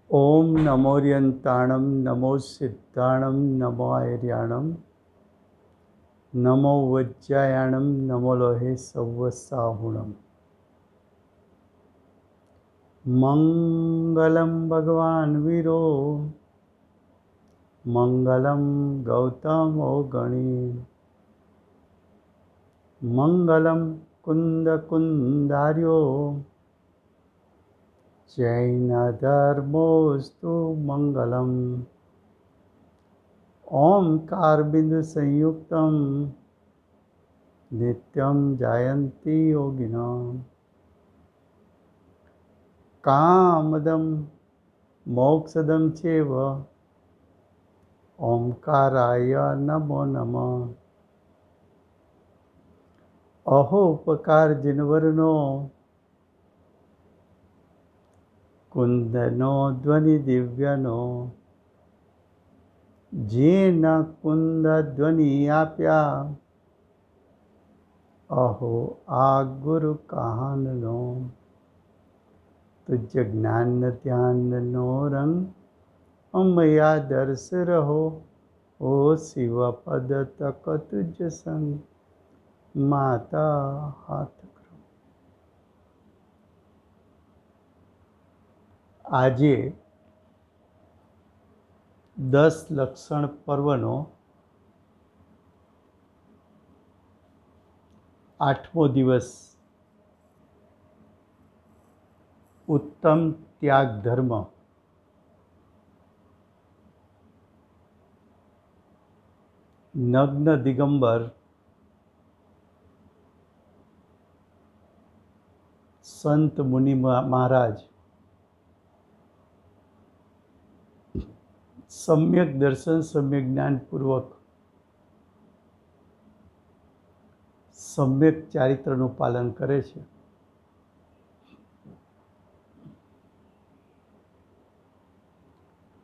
ओम नमोर्यंताणं नमो सिद्धाणं नमो आर्याणं नमो वज्रायाणं नमो लोहे सव्वसाहुणम्। मंगलम भगवान वीरो मंगलम गौतमो गणी मंगलम कुंद कुंदार्यो जैन धर्मोस्तु मंगलम। ओंकार बिंदु संयुक्तम नित्यं जायन्ति योगिनः। कामदं मोक्षदं चैव ओंकाराय नमो नमः। अहोपकार जिनवरनो कुंदनो ध्वनि दिव्यनो जेन कुंद ध्वनि आप्या अहो आ गुरु कहाननो। तुझ ज्ञान ध्यान नो रंग अमया दर्श रहो ओ शिव पद तक तुझ संग माता हाथ करो। આજે 10 લક્ષણ પર્વનો 8મો દિવસ ઉત્તમ ત્યાગ ધર્મ। નગ્ન દિગંબર સંત મુનિ મહારાજ સમ્યક દર્શન સમ્યક જ્ઞાનપૂર્વક સમ્યક ચારિત્રનું પાલન કરે છે।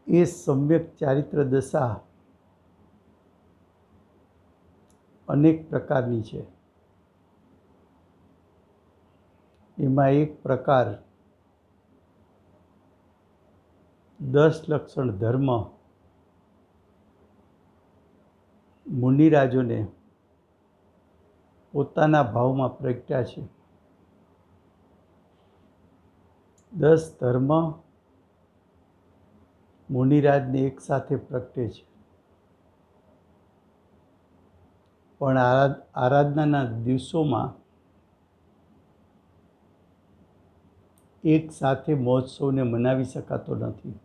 એ સમ્યક ચારિત્ર દશા અનેક પ્રકારની છે। એમાં એક પ્રકાર 10 લક્ષણ ધર્મ મુનિરાજોને પોતાના ભાવમાં પ્રગટ્યા છે। 10 ધર્મ મુનિરાજને એક સાથે પ્રગટે છે, પણ આરાધનાના દિવસોમાં એક સાથે મહોત્સવને મનાવી શકાતો નથી,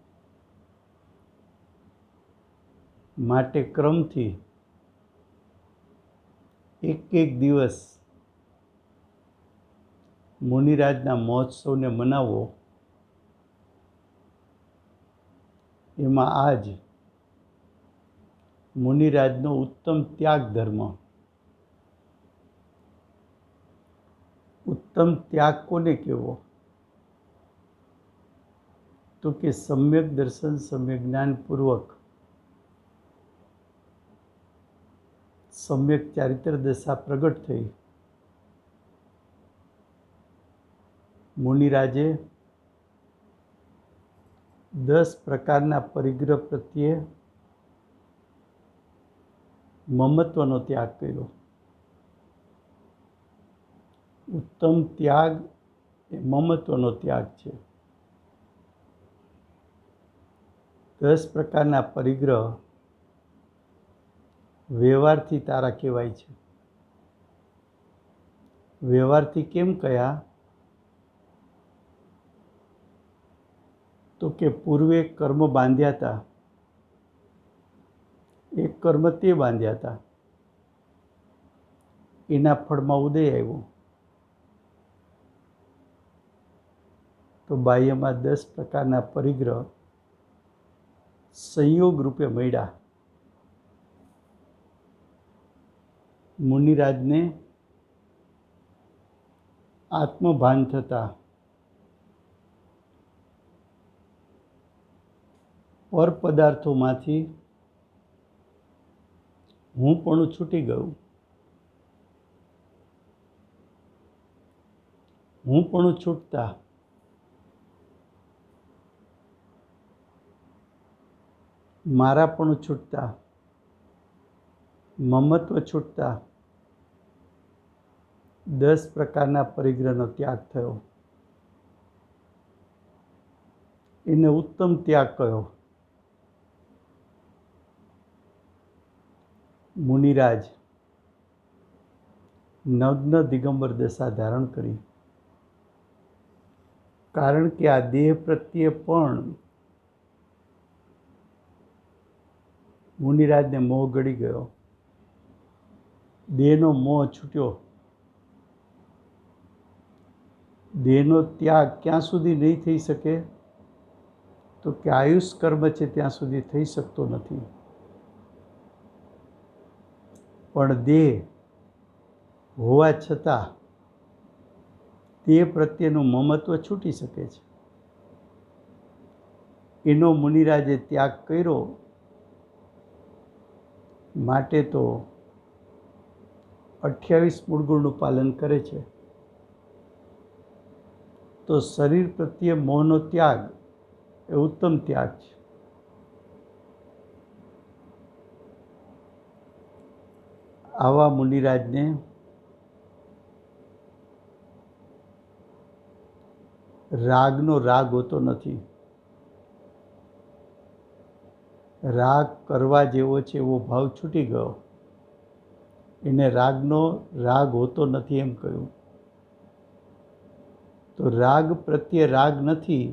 માટે ક્રમથી એક દિવસ મુનિરાજના મહોત્સવને મનાવવો। એમાં આજ મુનિરાજનો ઉત્તમ ત્યાગ ધર્મ। ઉત્તમ ત્યાગ કોને કહેવો? તો કે સમ્યક દર્શન સમ્યક જ્ઞાનપૂર્વક સમ્યક ચારિત્ર દશા પ્રગટ થઈ। મુનિરાજે 10 પ્રકારના પરિગ્રહ પ્રત્યે મમત્વનો ત્યાગ કર્યો। ઉત્તમ ત્યાગ એ મમત્વનો ત્યાગ છે। 10 પ્રકારના પરિગ્રહ વ્યવહારથી તારા કહેવાય છે। વ્યવહારથી કેમ કયા? તો કે પૂર્વે કર્મ બાંધ્યા હતા, એક કર્મ તે બાંધ્યા હતા, એના ફળમાં ઉદય આવ્યો તો બાહ્યમાં 10 પ્રકારના પરિગ્રહ સંયોગ રૂપે મળ્યા। મુનિરાજને આત્મભાન થતા પર પદાર્થોમાંથી હું પણ છૂટી ગયું। હું પણ છૂટતા મારાપણું છૂટતા, મમત્વ છૂટતા 10 પ્રકારના પરિગ્રહનો ત્યાગ થયો. એને ઉત્તમ ત્યાગ કયો. મુનિરાજ નગ્ન દિગંબર દશા ધારણ કરી, કારણ કે આ દેહ પ્રત્યે પણ મુનિરાજને મોહ ગળી ગયો. દેહનો મોહ છૂટ્યો. દેહનો ત્યાગ ક્યાં સુધી નહીં થઈ શકે? તો કે આયુષ કર્મ છે ત્યાં સુધી થઈ શકતો નથી. પણ દેહ હોવા છતાં તે પ્રત્યેનું મમત્વ છૂટી શકે છે. એનો મુનિરાજે ત્યાગ કર્યો. માટે તો 28 મૂળગુણનું પાલન કરે છે. તો શરીર પ્રત્યે મોહનો ત્યાગ એ ઉત્તમ ત્યાગ છે. આવા મુનિરાજને રાગનો રાગ હોતો નથી. રાગ કરવા જેવો છે એવો ભાવ છૂટી ગયો. એને રાગનો રાગ હોતો નથી એમ કહ્યું. તો રાગ પ્રત્યે રાગ નથી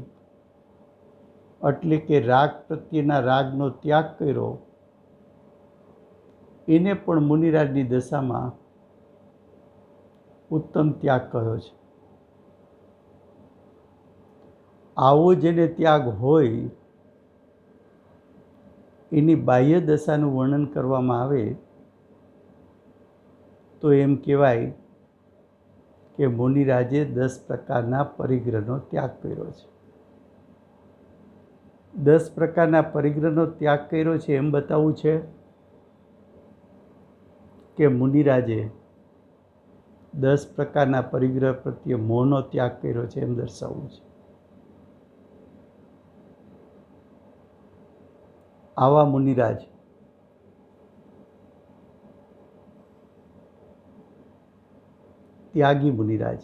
એટલે કે રાગ પ્રત્યેના રાગનો ત્યાગ કર્યો. એને પણ મુનિરાજની દશામાં ઉત્તમ ત્યાગ કહ્યો છે. આવો જેને ત્યાગ હોય એની બાહ્ય દશાનું વર્ણન કરવામાં આવે તો એમ કહેવાય કે મુનિરાજે 10 પ્રકારના પરિગ્રહનો ત્યાગ કર્યો છે. 10 પ્રકારના પરિગ્રહનો ત્યાગ કર્યો છે એમ બતાવવું છે કે મુનિરાજે 10 પ્રકારના પરિગ્રહ પ્રત્યે મોહનો ત્યાગ કર્યો છે એમ દર્શાવવું છે. આવા મુનિરાજ ત્યાગી મુનિરાજ.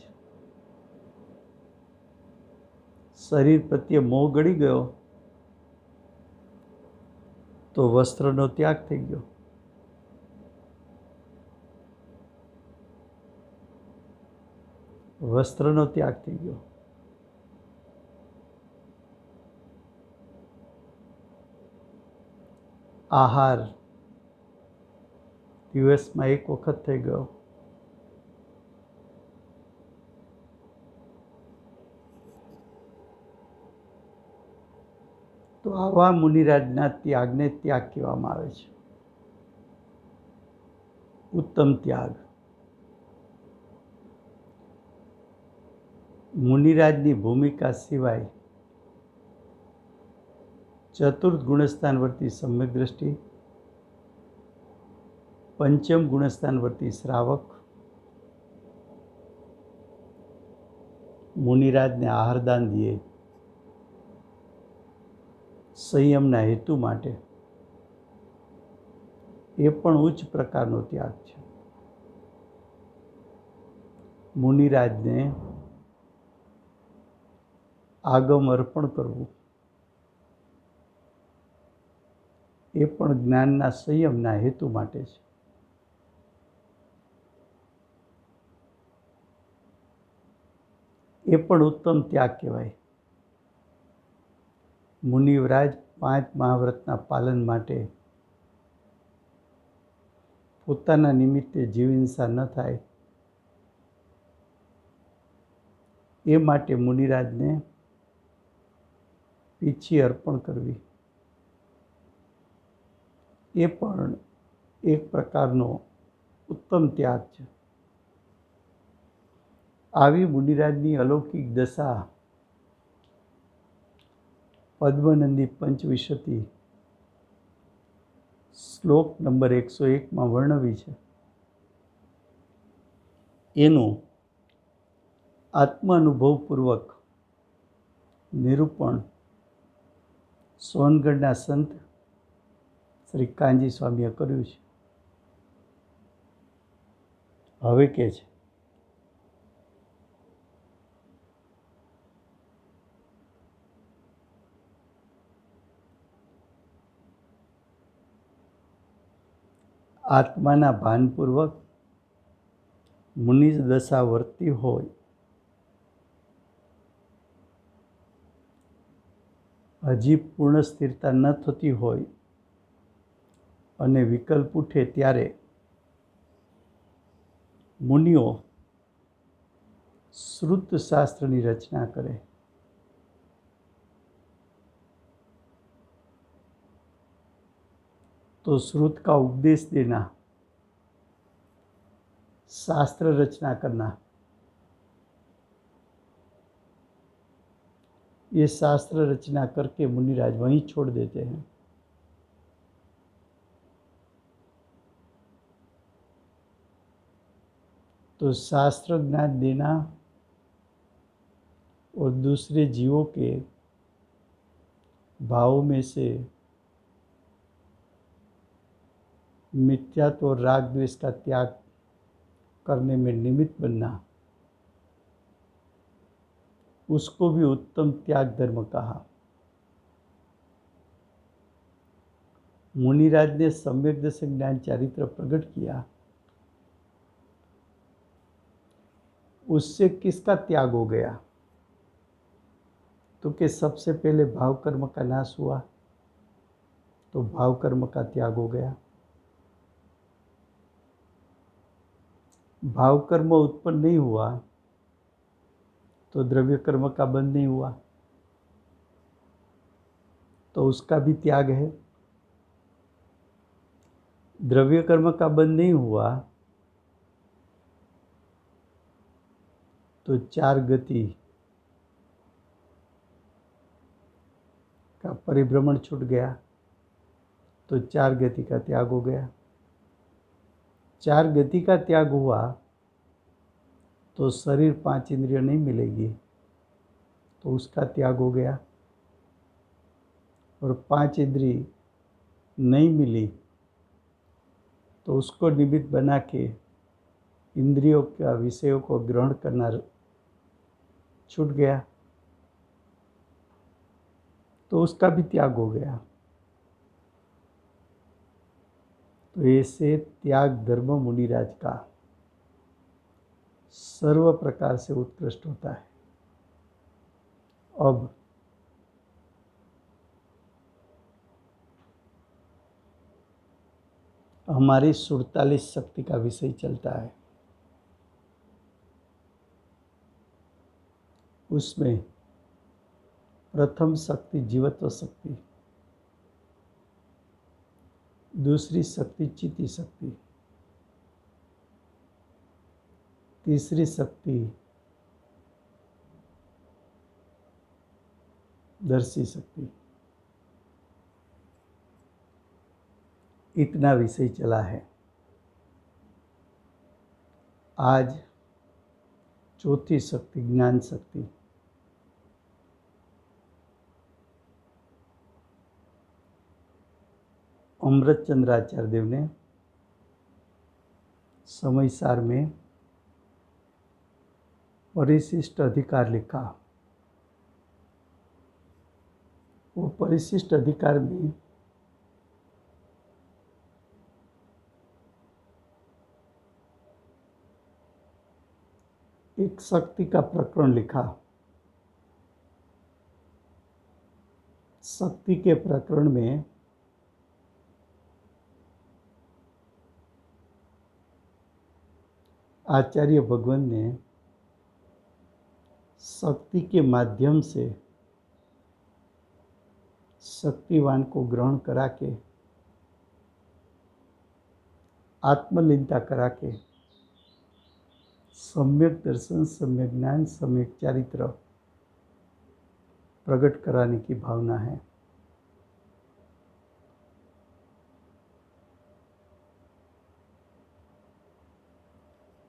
શરીર પ્રત્યે મોહ ગળી ગયો તો વસ્ત્રનો ત્યાગ થઈ ગયો. વસ્ત્રનો ત્યાગ થઈ ગયો. આહાર દિવસમાં એક વખત થઈ ગયો. તો આવા મુનિરાજના ત્યાગને ત્યાગ કહેવામાં આવે છે. ઉત્તમ ત્યાગ. મુનિરાજની ભૂમિકા સિવાય ચતુર્થ ગુણસ્થાનવર્તી સમ્યક દ્રષ્ટિ, પંચમ ગુણસ્થાનવર્તી શ્રાવક, મુનિરાજને આહારદાન દે સંયમના હેતુ માટે, એ પણ ઉચ્ચ પ્રકારનો ત્યાગ છે. મુનિરાજને આગમ અર્પણ કરવું એ પણ જ્ઞાનના સંયમના હેતુ માટે છે. એ પણ ઉત્તમ ત્યાગ કહેવાય. મુનિવરાજ 5 મહાવ્રતના પાલન માટે પોતાના નિમિત્તે જીવ હિંસા ન થાય એ માટે મુનિરાજને પીછી અર્પણ કરવી એ પણ એક પ્રકારનો ઉત્તમ ત્યાગ છે. આવી મુનિરાજની અલૌકિક દશા પદ્મનંદી પંચવિંશતિ શ્લોક નંબર 101 વર્ણવી છે. એનું આત્માનુભવપૂર્વક નિરૂપણ સોનગઢના સંત શ્રી કાનજી સ્વામીએ કર્યું છે. હવે કે છે આત્માના ભાનપૂર્વક મુનિ દશા વર્તી હોય, હજી પૂર્ણ સ્થિરતા ન થતી હોય અને વિકલ્પ ઉઠે ત્યારે મુનિઓ શ્રુત શાસ્ત્રની રચના કરે. तो श्रुत का उपदेश देना, शास्त्र रचना करना, ये शास्त्र रचना करके मुनिराज वहीं छोड़ देते हैं. तो शास्त्र ज्ञान देना और दूसरे जीवों के भावों में से मिथ्यात्व और राग द्वेष का त्याग करने में निमित्त बनना, उसको भी उत्तम त्याग धर्म कहा. मुनिराज ने सम्यक दर्शन ज्ञान चारित्र प्रकट किया, उससे किसका त्याग हो गया? तो कि सबसे पहले भाव कर्म का नाश हुआ, तो भाव कर्म का त्याग हो गया. भाव कर्म उत्पन्न नहीं हुआ तो द्रव्य कर्म का बंध नहीं हुआ, तो उसका भी त्याग है. द्रव्य कर्म का बंध नहीं हुआ तो चार गति का परिभ्रमण छूट गया, तो चार गति का त्याग हो गया. चार गति का त्याग हुआ तो शरीर पांच इंद्रिय नहीं मिलेगी, तो उसका त्याग हो गया. और पांच इंद्रिय नहीं मिली तो उसको निमित्त बना के इंद्रियों का विषयों को ग्रहण करना छूट गया, तो उसका भी त्याग हो गया. तो ऐसे त्याग धर्म मुनिराज का सर्व प्रकार से उत्कृष्ट होता है. अब हमारी 47 शक्ति का विषय चलता है. उसमें प्रथम शक्ति जीवत्व शक्ति, दूसरी शक्ति चिति शक्ति, तीसरी शक्ति दर्शी शक्ति. इतना विषय चला है. आज चौथी शक्ति ज्ञान शक्ति. अमृत चंद्राचार्य देव ने समय सार में परिशिष्ट अधिकार लिखा. वो परिशिष्ट अधिकार में एक शक्ति का प्रकरण लिखा. शक्ति के प्रकरण में आचार्य भगवान ने शक्ति के माध्यम से शक्तिवान को ग्रहण करा के, आत्मलीनता करा के सम्यक दर्शन, सम्यक ज्ञान, सम्यक चारित्र प्रकट कराने की भावना है.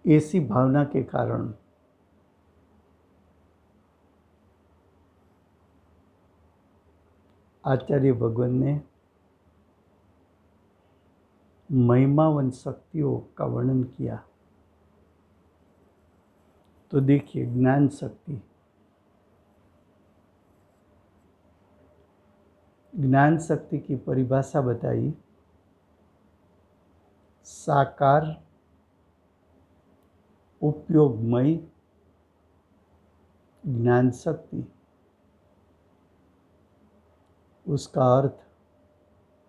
ऐसी भावना के कारण आचार्य भगवान ने महिमावंत शक्तियों का वर्णन किया। तो देखिए, ज्ञान शक्ति, ज्ञान शक्ति की परिभाषा बताई, साकार उपयोगमय ज्ञान शक्ति। उसका अर्थ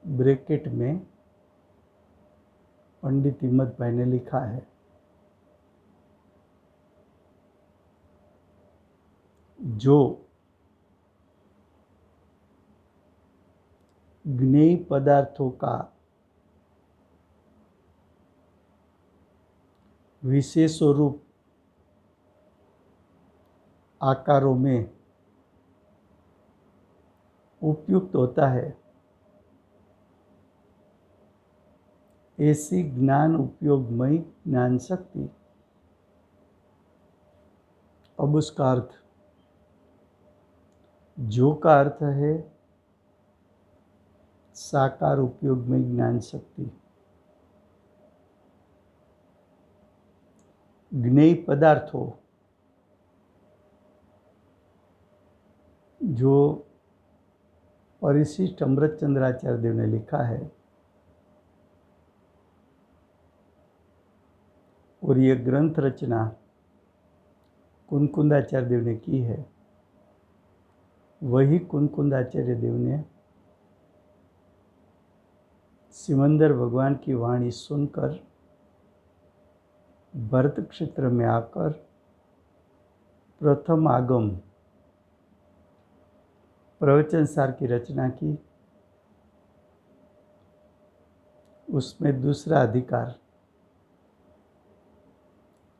ब्रैकेट में पंडित हिम्मत भाई ने लिखा है, जो ज्ञेय पदार्थों का विशेष रूप आकारों में उपयुक्त होता है, ऐसी ज्ञान उपयोगमय ज्ञान शक्ति। अब उसका अर्थ, जो का अर्थ है साकार उपयोगमय ज्ञान शक्ति। ज्ञेय पदार्थों, जो परिशिष्ट अमृतचंद्राचार्य देव ने लिखा है, और ये ग्रंथ रचना कुनकुंदाचार्य देव ने की है। वही कुनकुंदाचार्य देव ने सिमंदर भगवान की वाणी सुनकर भरत क्षेत्र में आकर प्रथम आगम प्रवचन सार की रचना की। उसमें दूसरा अधिकार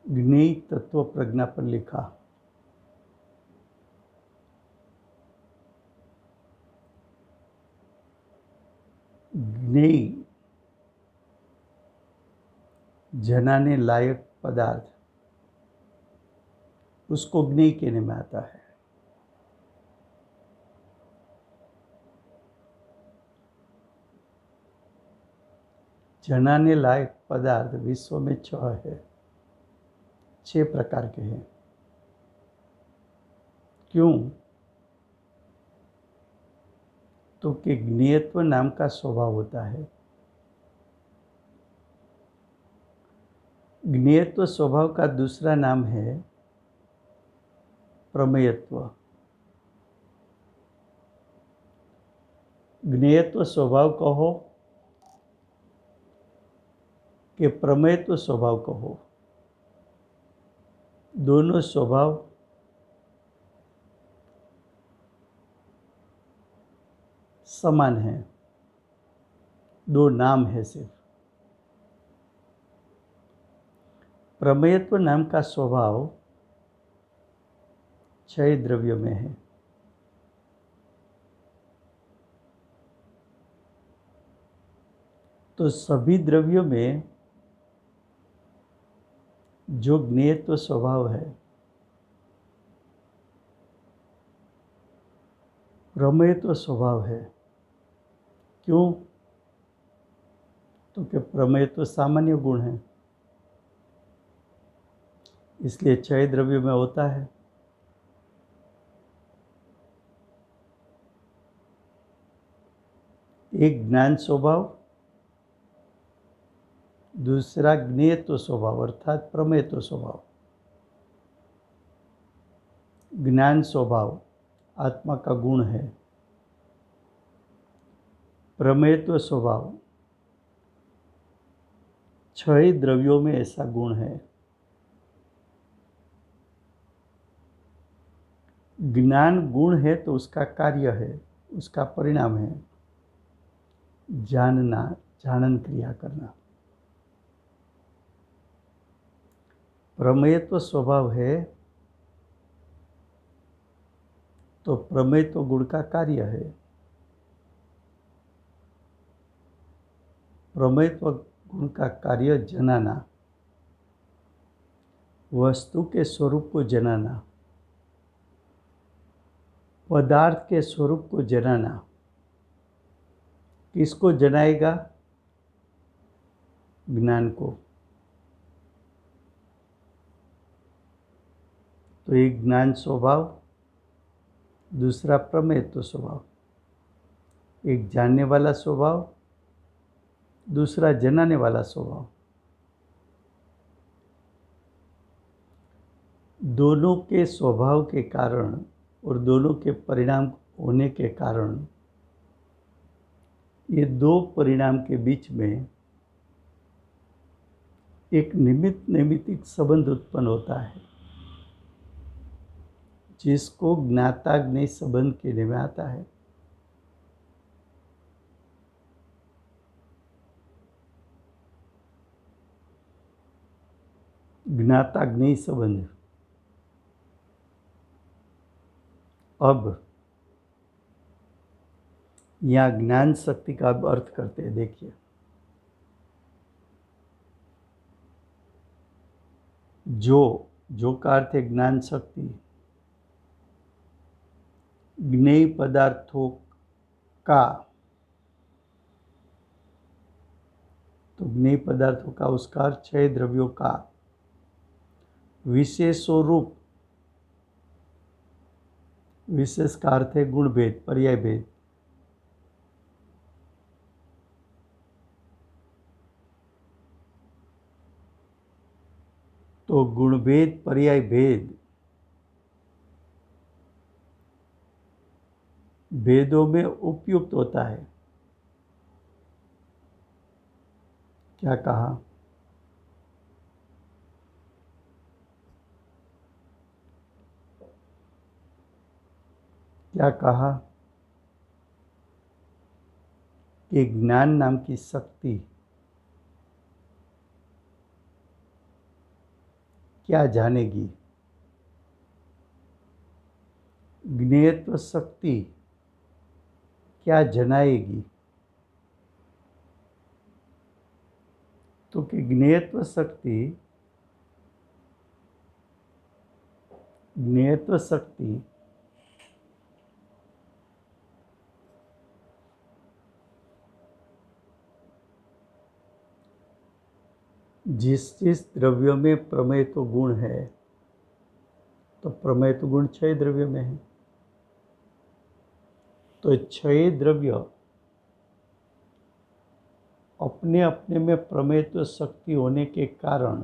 ज्ञेय तत्व प्रज्ञा पर लिखा। ज्ञेय जनाने लायक पदार्थ, उसको ज्ञेय कहने में आता है। जनाने लायक पदार्थ विश्व में 6 है, 6 प्रकार के हैं। क्यों? तो कि ज्ञेयत्व नाम का स्वभाव होता है। ज्ञेयत्व स्वभाव का दूसरा नाम है प्रमेयत्व। ज्ञेयत्व स्वभाव कहो कि प्रमेयत्व स्वभाव कहो, दोनों स्वभाव समान हैं, 2 नाम है सिर्फ। प्रमेयत्व नाम का स्वभाव 6 द्रव्यों में है। तो सभी द्रव्यों में जो ज्ञेयत्व स्वभाव है, प्रमेयत्व स्वभाव है। क्यों? तो कि प्रमेयत्व सामान्य गुण है, इसलिए 6 द्रव्यों में होता है। एक ज्ञान स्वभाव, दूसरा ज्ञेयत्व स्वभाव अर्थात प्रमेयत्व स्वभाव। ज्ञान स्वभाव आत्मा का गुण है, प्रमेयत्व स्वभाव 6 द्रव्यों में ऐसा गुण है। ज्ञान गुण है तो उसका कार्य है, उसका परिणाम है जानना, जानन क्रिया करना। प्रमेयत्व स्वभाव है तो प्रमेयत्व गुण का कार्य है। प्रमेयत्व गुण का कार्य जनाना, वस्तु के स्वरूप को जनाना, पदार्थ के स्वरूप को जनाना। किसको जनाएगा? ज्ञान को। तो एक ज्ञान स्वभाव, दूसरा प्रमेयत्व स्वभाव। एक जानने वाला स्वभाव, दूसरा जनाने वाला स्वभाव। दोनों के स्वभाव के कारण और दोनों के परिणाम होने के कारण ये दो परिणाम के बीच में एक निमित्त नैमित्तिक संबंध उत्पन्न होता है, जिसको ज्ञाताज्ञेय संबंध कहने में आता है। ज्ञाताज्ञेय संबंध। अब यहाँ ज्ञान शक्ति का अर्थ करते हैं। देखिए, जो का अर्थ है ज्ञान शक्ति। ज्ञेय पदार्थों का, तो ज्ञेय पदार्थों का उसका अर्थ छह द्रव्यों का विशेषो रूप। विशेष का अर्थ है गुण भेद, पर्याय भेद। तो गुण भेद, पर्याय भेद, भेदों में उपयुक्त होता है। क्या कहा? क्या कहा कि ज्ञान नाम की शक्ति क्या जानेगी? ज्ञेयत्व शक्ति क्या जनाएगी? तो कि ज्ञेयत्व शक्ति जिस द्रव्य में प्रमेयत्व गुण है, तो प्रमेयत्व गुण छह द्रव्य में है। तो छह द्रव्य अपने अपने में प्रमेयत्व शक्ति होने के कारण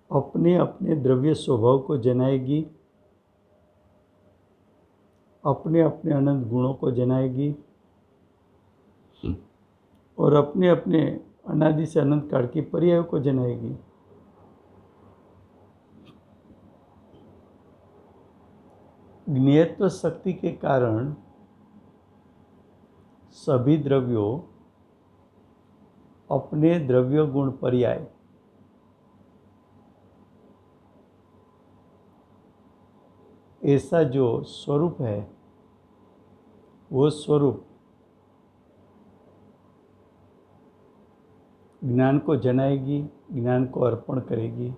अपने अपने द्रव्य स्वभाव को जनाएगी, अपने अपने अनंत गुणों को जनाएगी और अपने अपने अनादि से अनंत काल की पर्यायों को जनाएगी। ज्ञेयत्व शक्ति के कारण सभी द्रव्यों अपने द्रव्य गुण पर्याय ऐसा जो स्वरूप है, वो स्वरूप ज्ञान को जनाएगी, ज्ञान को अर्पण करेगी।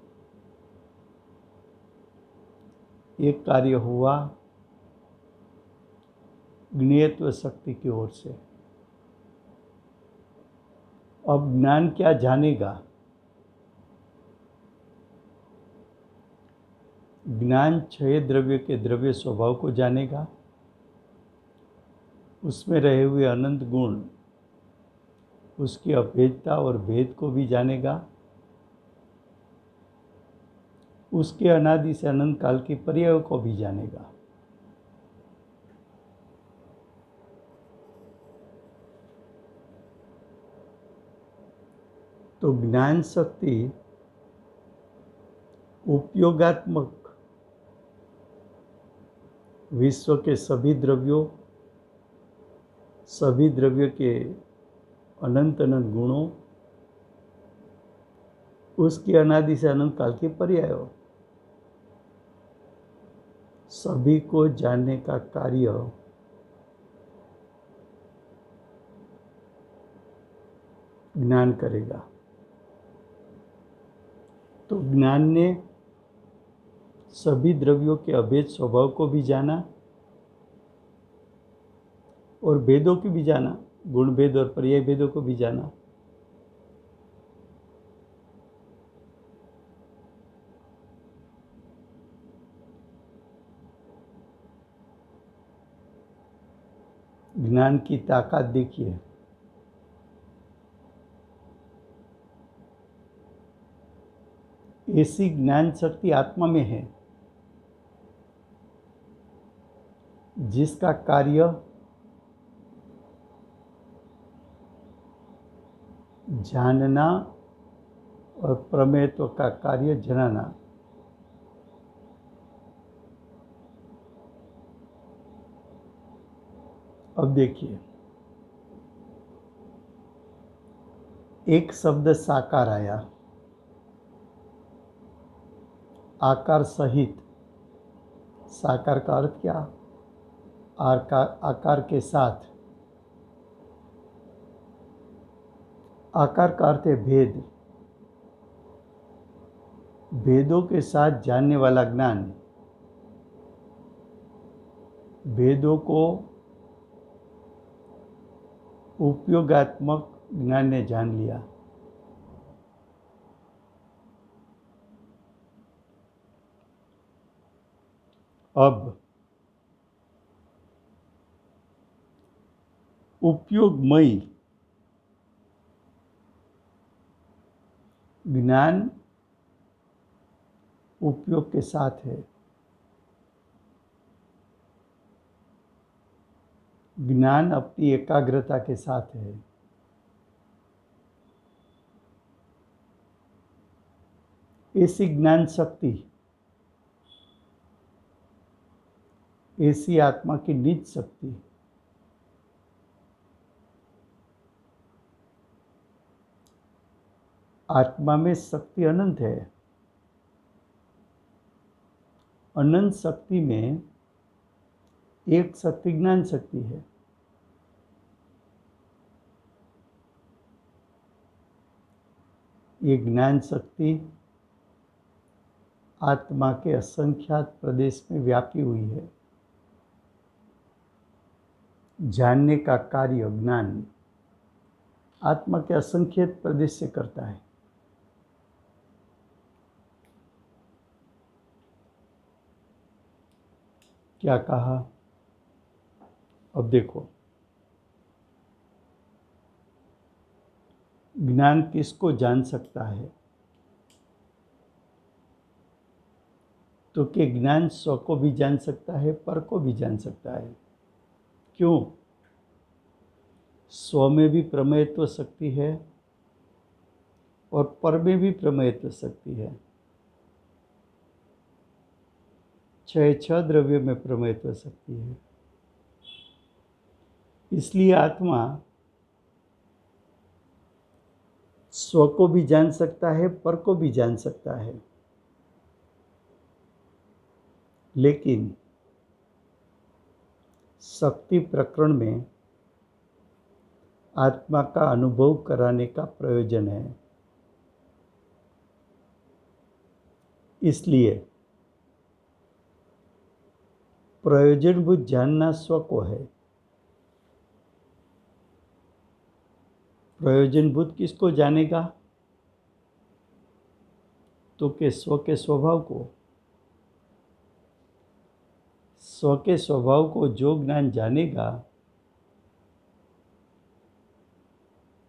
एक कार्य हुआ ज्ञेयत्व शक्ति की ओर से। अब ज्ञान क्या जानेगा? ज्ञान छह द्रव्य के द्रव्य स्वभाव को जानेगा, उसमें रहे हुए अनंत गुण, उसकी अभेदता और भेद को भी जानेगा, उसके अनादि से अनंत काल के पर्यायों को भी जानेगा। तो ज्ञान शक्ति उपयोगात्मक विश्व के सभी द्रव्यों, सभी द्रव्य के अनंत अनंत गुणों, उसकी अनादि से अनंत काल के पर्यायों, सभी को जानने का कार्य ज्ञान करेगा। तो ज्ञान ने सभी द्रव्यों के अभेद स्वभाव को भी जाना और भेदों की भी जाना, गुण भेद और पर्याय भेदों को भी जाना। ज्ञान की ताकत देखिए। ऐसी ज्ञान शक्ति आत्मा में है जिसका कार्य जानना और प्रमेयत्व का कार्य जनाना। अब देखिए, एक शब्द साकार आया, आकार सहित। साकार का अर्थ क्या? आकार के साथ। आकार का अर्थ है भेद। भेदों के साथ जानने वाला ज्ञान। भेदों को उपयोगात्मक ज्ञान ने जान लिया। अब उपयोगमयी ज्ञान उपयोग के साथ है। ज्ञान अपनी एकाग्रता के साथ है। ऐसी ज्ञान शक्ति, ऐसी आत्मा की निज शक्ति आत्मा में शक्ति अनंत है। अनंत शक्ति में एक शक्ति ज्ञान शक्ति है। ये ज्ञान शक्ति आत्मा के असंख्यात प्रदेश में व्यापी हुई है। जानने का कार्य ज्ञान आत्मा के असंख्यात प्रदेश से करता है। क्या कहा? अब देखो, ज्ञान किसको जान सकता है? तो कि ज्ञान स्व को भी जान सकता है, पर को भी जान सकता है। क्यों? स्व में भी प्रमेयत्व शक्ति है और पर में भी प्रमेयत्व शक्ति है। छह द्रव्य में प्रमेयत्व शक्ति है। इसलिए आत्मा स्व को भी जान सकता है, पर को भी जान सकता है। लेकिन शक्ति प्रकरण में आत्मा का अनुभव कराने का प्रयोजन है। इसलिए प्रयोजनभूत जानना स्व को है। प्रयोजनभूत किसको जानेगा? तो के स्व के स्वभाव को। स्व के स्वभाव को जो ज्ञान जानेगा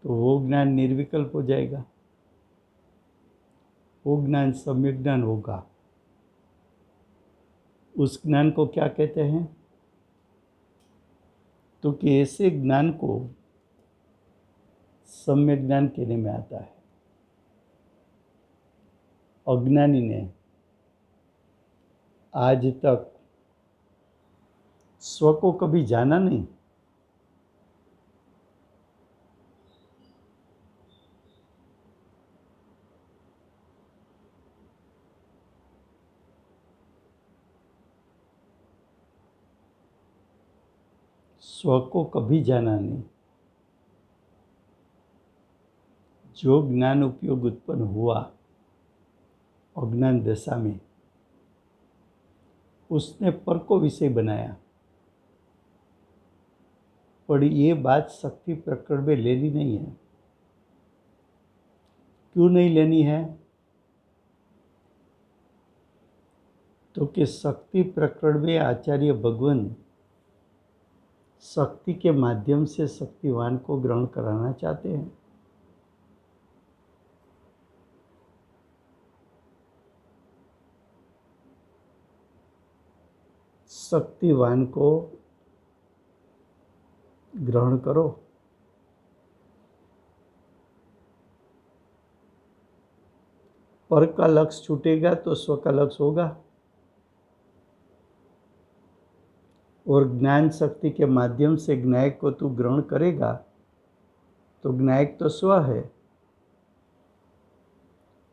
तो वो ज्ञान निर्विकल्प हो जाएगा। वो ज्ञान सम्यक ज्ञान होगा। उस ज्ञान को क्या कहते हैं? तो कि ऐसे ज्ञान को सम्यक ज्ञान कहने में आता है। अज्ञानी ने आज तक स्व को कभी जाना नहीं। स्व को कभी जाना नहीं। जो ज्ञान उपयोग उत्पन्न हुआ अज्ञान दशा में, उसने पर को विषय बनाया। पर ये बात शक्ति प्रकरण में लेनी नहीं है। क्यों नहीं लेनी है? तो कि शक्ति प्रकरण में आचार्य भगवान शक्ति के माध्यम से शक्तिवान को ग्रहण कराना चाहते हैं। शक्तिवान को ग्रहण करो। पर का लक्ष्य छूटेगा तो स्व का लक्ष्य होगा। और ज्ञान शक्ति के माध्यम से ज्ञायक को तू ग्रहण करेगा तो ज्ञायक तो स्व है,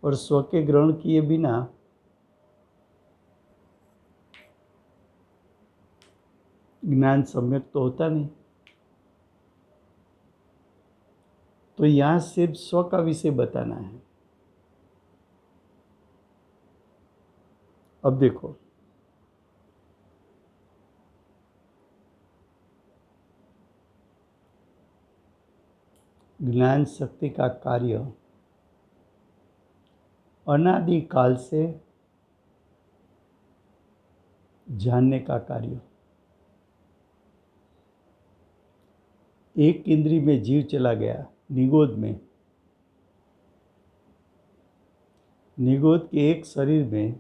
और स्व के ग्रहण किए बिना ज्ञान सम्यक तो होता नहीं। तो यहां सिर्फ स्व का विषय बताना है। अब देखो, ज्ञान शक्ति का कार्य अनादि काल से जानने का कार्य। एक इंद्रिय में जीव चला गया निगोद में, निगोद के एक शरीर में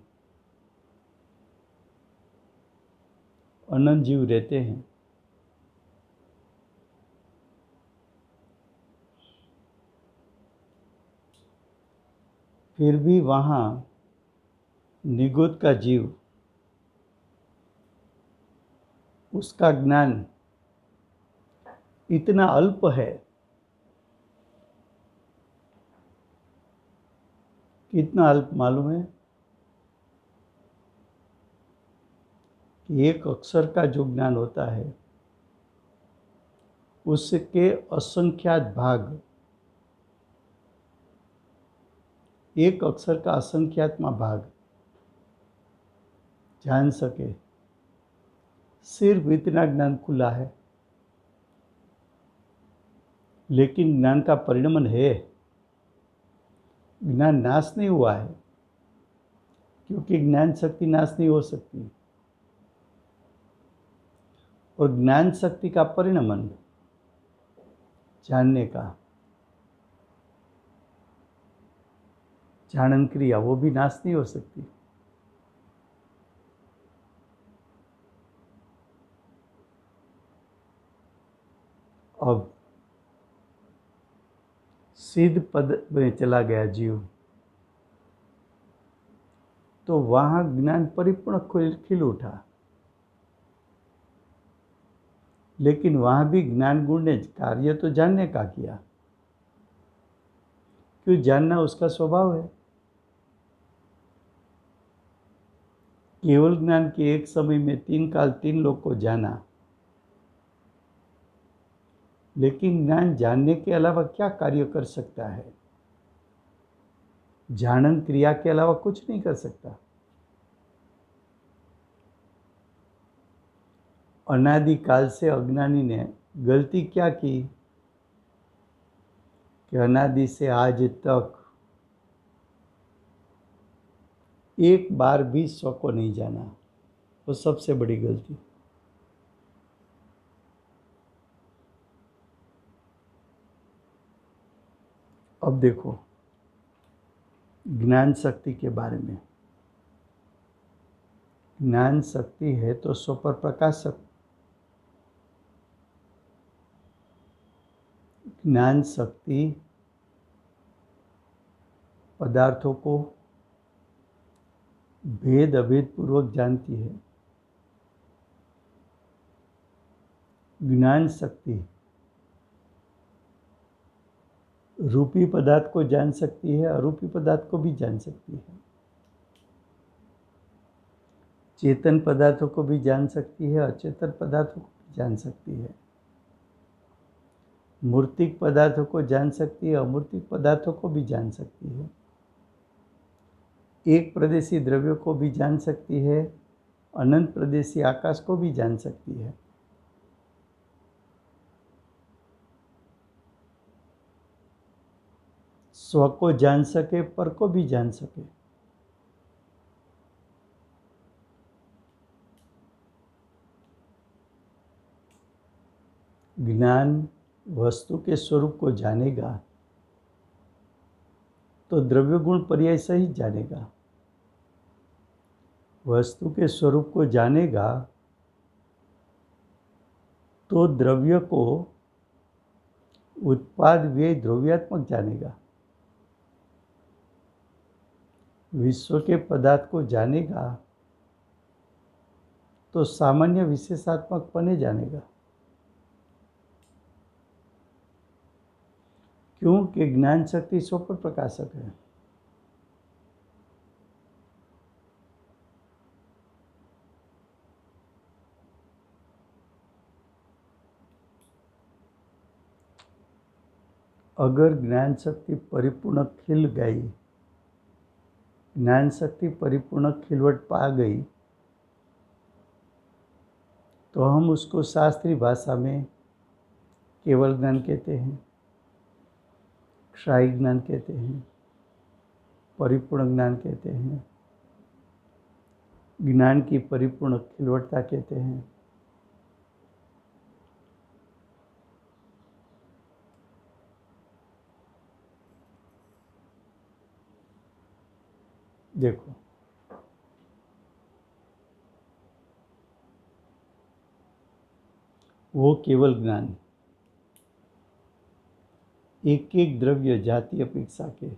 अनंत जीव रहते हैं। फिर भी वहाँ निगोद का जीव, उसका ज्ञान इतना अल्प है। कितना अल्प मालूम है? कि एक अक्षर का जो ज्ञान होता है उसके असंख्यात भाग, एक अक्षर का असंख्यातमा भाग जान सके, सिर्फ इतना ज्ञान खुला है। लेकिन ज्ञान का परिणमन है, ज्ञान नाश नहीं हुआ है, क्योंकि ज्ञान शक्ति नाश नहीं हो सकती। और ज्ञान शक्ति का परिणमन, जानने का, जानन क्रिया, वो भी नाश नहीं हो सकती। अब सिद्ध पद में चला गया जीव, तो वहां ज्ञान परिपूर्ण खिल उठा। लेकिन वहां भी ज्ञान गुण ने कार्य तो जानने का किया, क्यों? जानना उसका स्वभाव है। केवल ज्ञान के एक समय में 3 काल 3 लोग को जाना, लेकिन ज्ञान जानने के अलावा क्या कार्य कर सकता है? जानन क्रिया के अलावा कुछ नहीं कर सकता। अनादि काल से अज्ञानी ने गलती क्या की कि अनादि से आज तक एक बार भी स्व को नहीं जाना। वो सबसे बड़ी गलती। अब देखो ज्ञान शक्ति के बारे में। ज्ञान शक्ति है तो स्व पर प्रकाशक। ज्ञान शक्ति पदार्थों को भेद अभेद पूर्वक जानती है। ज्ञान शक्ति रूपी पदार्थ को जान सकती है, अरूपी पदार्थ को भी जान सकती है। चेतन पदार्थों को भी जान सकती है, अचेतन पदार्थों को भी जान सकती है। मूर्तिक पदार्थों को जान सकती है, अमूर्तिक पदार्थों को भी जान सकती है। एक प्रदेशी द्रव्यों को भी जान सकती है, अनंत प्रदेशी आकाश को भी जान सकती है। स्व को जान सके, पर को भी जान सके। ज्ञान वस्तु के स्वरूप को जानेगा तो द्रव्य गुण पर्याय सहित जानेगा। वस्तु के स्वरूप को जानेगा तो द्रव्य को उत्पाद व्यय द्रव्यात्मक जानेगा। विश्व के पदार्थ को जानेगा तो सामान्य विशेषात्मक पने जानेगा। क्योंकि ज्ञान शक्ति स्वपर प्रकाशक है। अगर ज्ञान शक्ति परिपूर्ण खिल गई, ज्ञान शक्ति परिपूर्ण खिलवट पा गई, तो हम उसको शास्त्रीय भाषा में केवल ज्ञान कहते हैं, क्षायी ज्ञान कहते हैं, परिपूर्ण ज्ञान कहते हैं, ज्ञान की परिपूर्ण खिलवटता कहते हैं। देखो, वो केवल ज्ञान एक एक द्रव्य जाति अपेक्षा के,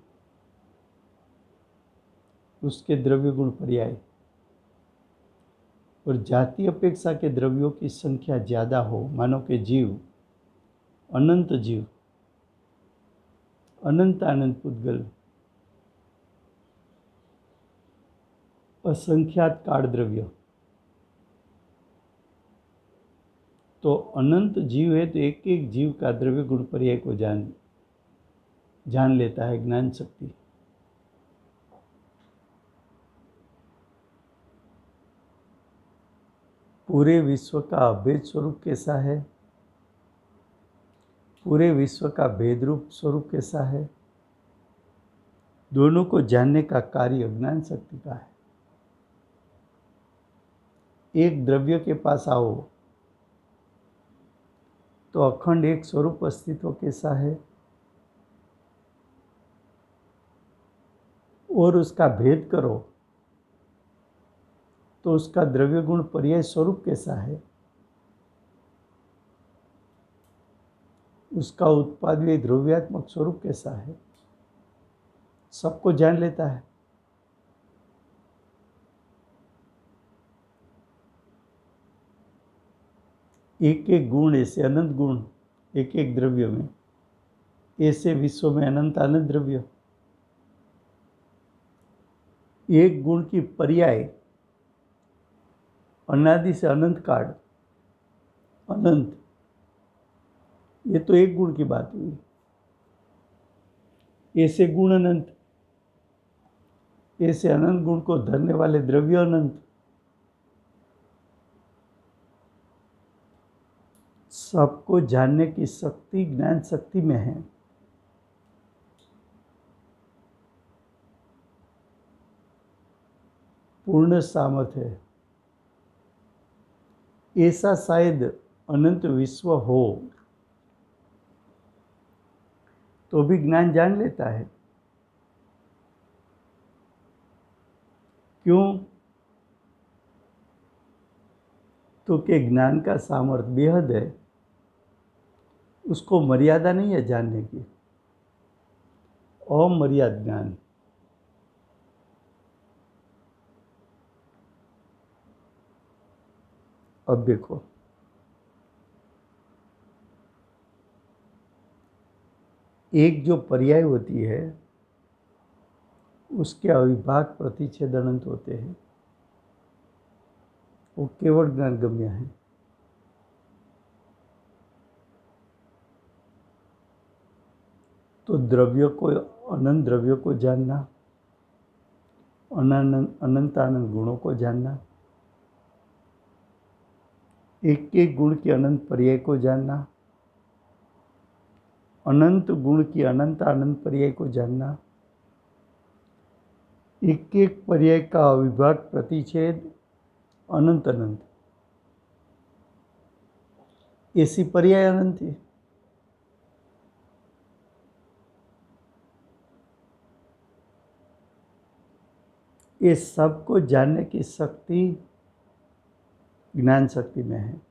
उसके द्रव्य गुण पर्याय और जाति अपेक्षा के द्रव्यों की संख्या ज़्यादा हो, मानो कि जीव, अनंत अनंत पुद्गल, असंख्यात काल द्रव्य, तो अनंत जीव है तो एक एक जीव का द्रव्य गुण पर्याय को जान लेता है ज्ञान शक्ति। पूरे विश्व का अभेद स्वरूप कैसा है, पूरे विश्व का भेद रूप स्वरूप कैसा है, दोनों को जानने का कार्य ज्ञान शक्ति का है। एक द्रव्य के पास आओ तो अखंड एक स्वरूप अस्तित्व कैसा है और उसका भेद करो तो उसका द्रव्य गुण पर्याय स्वरूप कैसा है, उसका उत्पाद द्रव्यात्मक स्वरूप कैसा है, सबको जान लेता है। एक एक गुण ऐसे अनंत गुण एक एक द्रव्य में, ऐसे विश्व में अनंत अनंत द्रव्य। एक गुण की पर्याय अनादि से अनंत काल, अनंत, ये तो एक गुण की बात हुई। ऐसे गुण अनंत, ऐसे अनंत गुण को धरने वाले द्रव्य अनंत। सबको जानने की शक्ति ज्ञान शक्ति में है। पूर्ण सामर्थ्य है। ऐसा शायद अनंत विश्व हो तो भी ज्ञान जान लेता है। क्यों? तो कि ज्ञान का सामर्थ्य बेहद है, उसको मर्यादा नहीं है जानने की, अमर्याद ज्ञान। अब देखो, एक जो पर्याय होती है उसके अविभाग प्रतिच्छेद अनंत होते हैं, वो केवल ज्ञानगम्य है। तो द्रव्य को, अनंत द्रव्यों को जानना, अनंत अनंत गुणों को जानना, एक एक गुण के अनंत पर्याय को जानना, अनंत गुण की अनंत अनंत पर्याय को जानना, एक एक पर्याय का अविभाग प्रतिच्छेद अनंत अनंत, ऐसी पर्याय अनंत है। ये सब को जानने की शक्ति ज्ञान शक्ति में है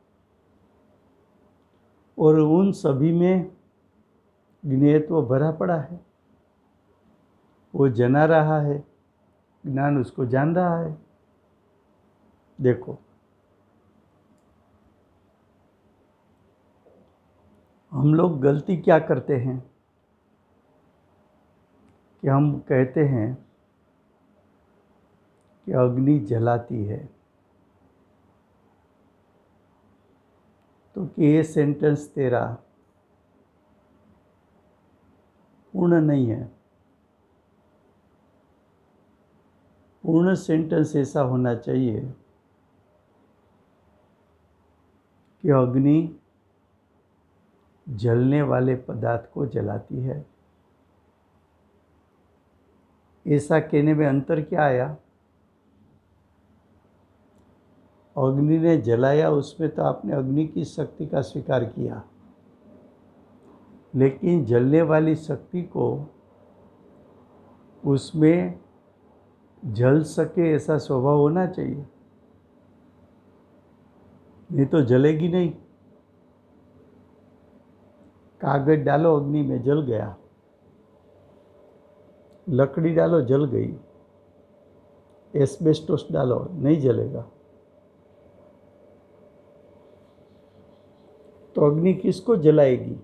और उन सभी में ज्ञेयत्व भरा पड़ा है। वो जना रहा है, ज्ञान उसको जान रहा है। देखो, हम लोग गलती क्या करते हैं कि हम कहते हैं कि अग्नि जलाती है, तो कि ये सेंटेंस तेरा पूर्ण नहीं है। पूर्ण सेंटेंस ऐसा होना चाहिए कि अग्नि जलने वाले पदार्थ को जलाती है। ऐसा कहने में अंतर क्या आया? अग्नि ने जलाया, उसमें तो आपने अग्नि की शक्ति का स्वीकार किया, लेकिन जलने वाली शक्ति को उसमें जल सके ऐसा स्वभाव होना चाहिए, नहीं तो जलेगी नहीं। कागज डालो अग्नि में, जल गया। लकड़ी डालो, जल गई। एस्बेस्टोस डालो, नहीं जलेगा। तो अग्नि किसको जलाएगी?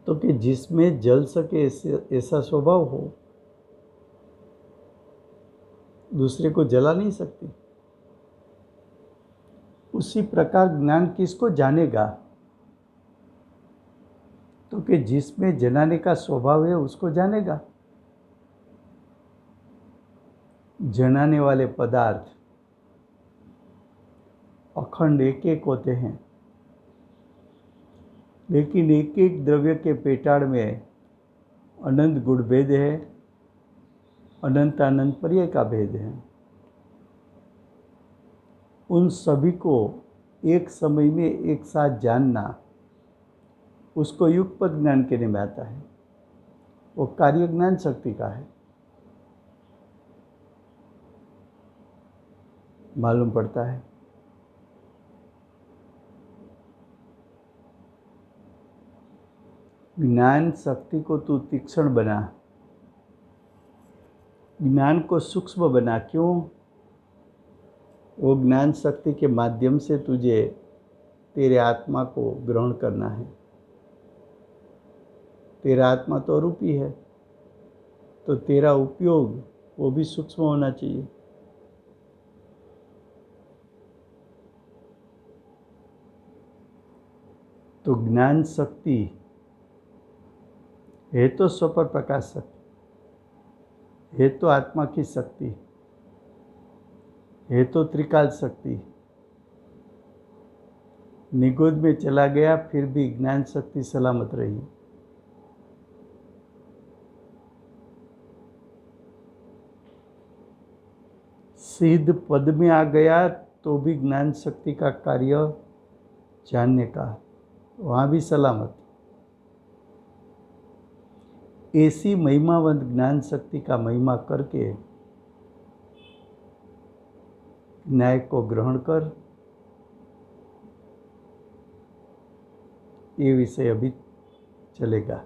तो कि जिसमें जल सके ऐसा स्वभाव हो, दूसरे को जला नहीं सकती। उसी प्रकार ज्ञान किसको जानेगा? तो कि जिसमें जलाने का स्वभाव है उसको जानेगा। जलाने वाले पदार्थ अखंड एक एक होते हैं, लेकिन एक एक द्रव्य के पेटाड़ में अनंत गुण भेद है, अनंत अनंत पर्याय का भेद है। उन सभी को एक समय में एक साथ जानना, उसको युगपत ज्ञान कहने में आता है। वो कार्य ज्ञान शक्ति का है। मालूम पड़ता है। ज्ञान शक्ति को तू तीक्ष्ण बना, ज्ञान को सूक्ष्म बना। क्यों? वो ज्ञान शक्ति के माध्यम से तुझे तेरे आत्मा को ग्रहण करना है। तेरा आत्मा तो रूपी है, तो तेरा उपयोग वो भी सूक्ष्म होना चाहिए। तो ज्ञान शक्ति है तो स्वपर प्रकाश शक्ति, है तो आत्मा की शक्ति, है तो त्रिकाल शक्ति। निगोद में चला गया फिर भी ज्ञान शक्ति सलामत रही। सिद्ध पद में आ गया तो भी ज्ञान शक्ति का कार्य जानने का, वहाँ भी सलामत। ऐसी महिमावंत ज्ञान शक्ति का महिमा करके न्याय को ग्रहण कर। ये विषय अभी चलेगा।